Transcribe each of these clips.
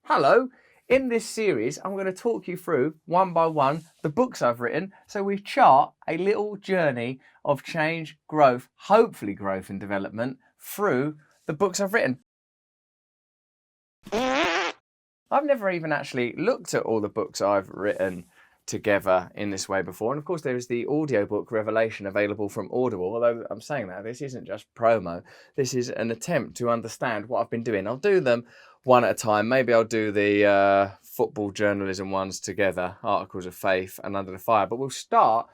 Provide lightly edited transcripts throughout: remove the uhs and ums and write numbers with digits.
Hello! In this series, I'm going to talk you through, one by one, the books I've written, so we chart a little journey of change, growth, hopefully growth and development, through the books I've written. I've never even actually looked at all the books I've written together in this way before, and of course there is the audiobook Revelation available from Audible. Although I'm saying that, this isn't just promo, this is an attempt to understand what I've been doing. I'll do them one at a time. Maybe I'll do the football journalism ones together, Articles of Faith and Under the Fire, but we'll start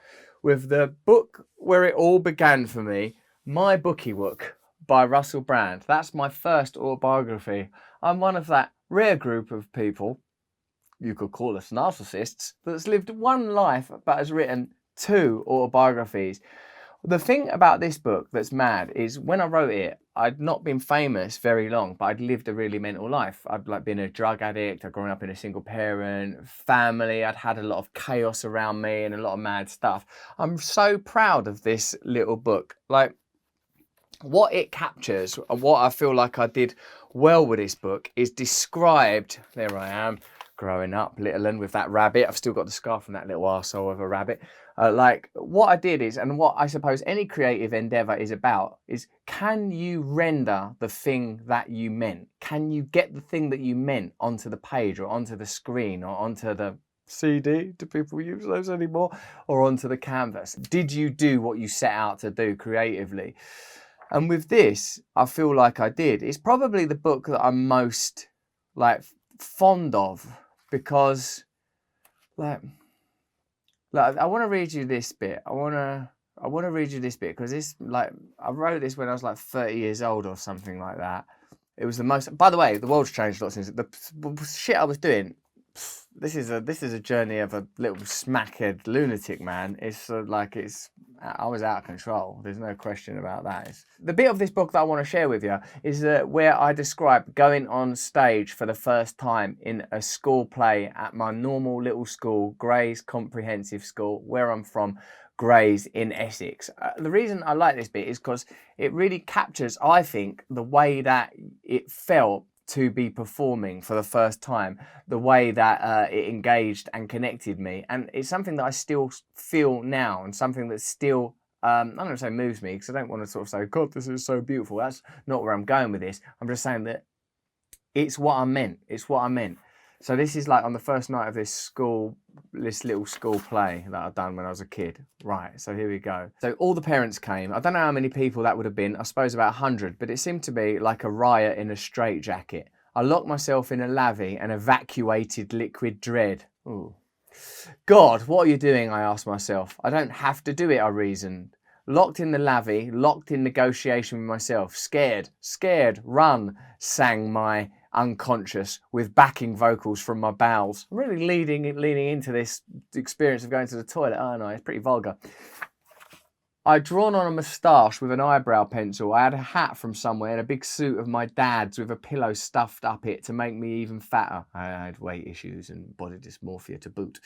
with the book where it all began for me, My Booky Wook by Russell Brand. That's my first autobiography. I'm one of that rare group of people, you could call us narcissists, that's lived one life but has written two autobiographies. The thing about this book that's mad is when I wrote it, I'd not been famous very long, but I'd lived a really mental life. I'd been a drug addict, I'd grown up in a single parent family, I'd had a lot of chaos around me and a lot of mad stuff. I'm so proud of this little book. What it captures, and what I feel like I did well with this book, is described, there I am, growing up, little and with that rabbit. I've still got the scar from that little arsehole of a rabbit. What I did is, and what I suppose any creative endeavour is about, is can you render the thing that you meant? Can you get the thing that you meant onto the page or onto the screen or onto the CD? Do people use those anymore? Or onto the canvas? Did you do what you set out to do creatively? And with this, I feel like I did. It's probably the book that I'm most fond of, because I want to read you this bit. I want to read you this bit because this, I wrote this when I was 30 years old or something like that. It was the most. By the way, the world's changed a lot since the shit I was doing. This is a journey of a little smackhead lunatic, man. I was out of control. There's no question about that. The bit of this book that I want to share with you is where I describe going on stage for the first time in a school play at my normal little school, Grays Comprehensive School, where I'm from, Grays in Essex. The reason I like this bit is because it really captures, I think, the way that it felt to be performing for the first time, the way that it engaged and connected me. And it's something that I still feel now, and something that still, I'm not going to say moves me, because I don't want to sort of say, God, this is so beautiful. That's not where I'm going with this. I'm just saying that it's what I meant. It's what I meant. So this is on the first night of this little school play that I'd done when I was a kid. Right, so here we go. So all the parents came. I don't know how many people that would have been. I suppose about 100, but it seemed to be like a riot in a straitjacket. I locked myself in a lavvy and evacuated liquid dread. Ooh. God, what are you doing? I asked myself. I don't have to do it, I reasoned. Locked in the lavvy, locked in negotiation with myself. Scared, run, sang my unconscious with backing vocals from my bowels. I'm really leaning into this experience of going to the toilet, aren't I? It's pretty vulgar. I'd drawn on a moustache with an eyebrow pencil. I had a hat from somewhere and a big suit of my dad's with a pillow stuffed up it to make me even fatter. I had weight issues and body dysmorphia to boot.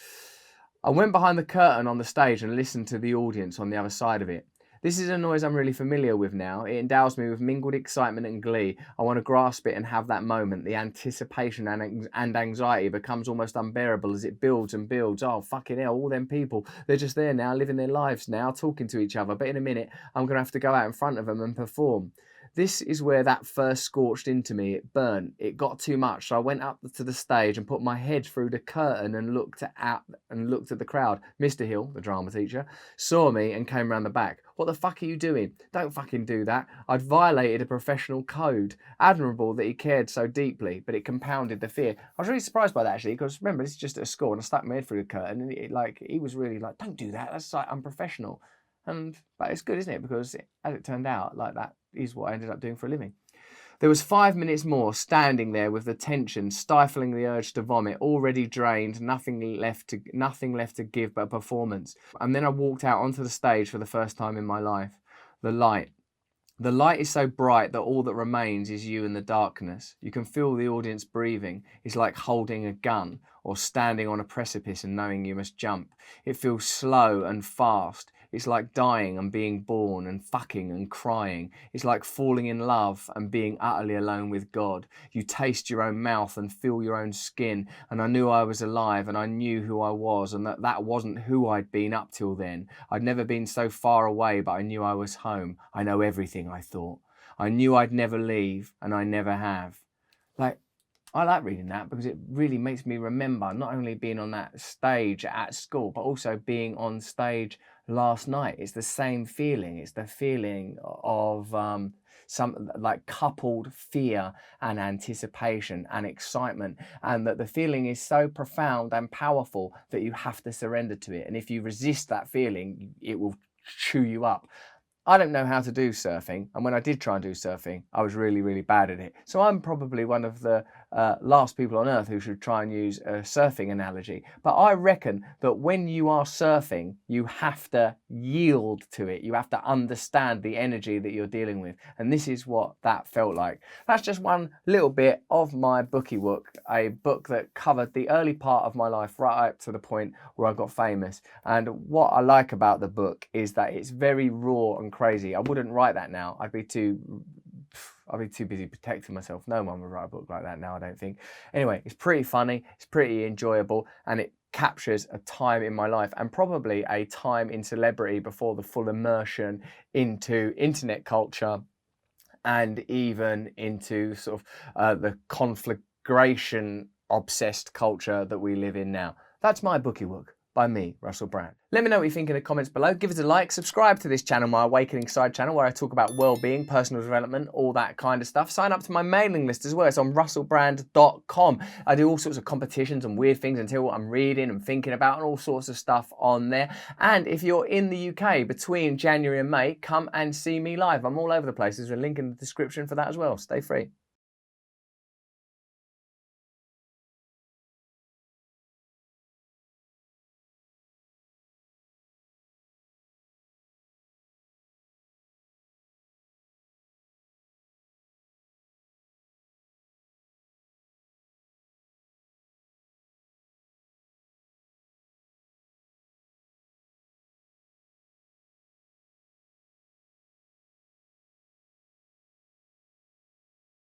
I went behind the curtain on the stage and listened to the audience on the other side of it. This is a noise I'm really familiar with now. It endows me with mingled excitement and glee. I want to grasp it and have that moment. The anticipation and anxiety becomes almost unbearable as it builds and builds. Oh, fucking hell, all them people. They're just there now, living their lives now, talking to each other. But in a minute, I'm going to have to go out in front of them and perform. This is where that first scorched into me. It burnt. It got too much. So I went up to the stage and put my head through the curtain and looked at the crowd. Mr. Hill, the drama teacher, saw me and came round the back. What the fuck are you doing? Don't fucking do that. I'd violated a professional code. Admirable that he cared so deeply, but it compounded the fear. I was really surprised by that, actually, because remember, this is just at a school and I stuck my head through the curtain and he was really don't do that. That's unprofessional. But it's good, isn't it? Because as it turned out, that is what I ended up doing for a living. There was 5 minutes more standing there with the tension, stifling the urge to vomit, already drained, nothing left to give but a performance. And then I walked out onto the stage for the first time in my life. The light. The light is so bright that all that remains is you in the darkness. You can feel the audience breathing. It's like holding a gun or standing on a precipice and knowing you must jump. It feels slow and fast. It's like dying and being born and fucking and crying. It's like falling in love and being utterly alone with God. You taste your own mouth and feel your own skin, and I knew I was alive and I knew who I was, and that wasn't who I'd been up till then. I'd never been so far away, but I knew I was home. I know everything, I thought. I knew I'd never leave, and I never have. Like, I like reading that because it really makes me remember not only being on that stage at school, but also being on stage last night. It's the same feeling. It's the feeling of some like coupled fear and anticipation and excitement, and that the feeling is so profound and powerful that you have to surrender to it. And if you resist that feeling, it will chew you up. I don't know how to do surfing, and when I did try and do surfing, I was really, really bad at it. So I'm probably one of the last people on earth who should try and use a surfing analogy. But I reckon that when you are surfing, you have to yield to it. You have to understand the energy that you're dealing with. And this is what that felt like. That's just one little bit of My Booky Wook, a book that covered the early part of my life right up to the point where I got famous. And what I like about the book is that it's very raw and crazy. I wouldn't write that now. I'd be too busy protecting myself. No one would write a book like that now, I don't think. Anyway, it's pretty funny, it's pretty enjoyable, and it captures a time in my life and probably a time in celebrity before the full immersion into internet culture and even into sort of the conflagration obsessed culture that we live in now. That's My Booky Wook by me, Russell Brand. Let me know what you think in the comments below. Give us a like, subscribe to this channel, my Awakening Side channel, where I talk about well-being, personal development, all that kind of stuff. Sign up to my mailing list as well. It's on russellbrand.com. I do all sorts of competitions and weird things and tell what I'm reading and thinking about and all sorts of stuff on there. And if you're in the UK between January and May, come and see me live. I'm all over the place. There's a link in the description for that as well. Stay free.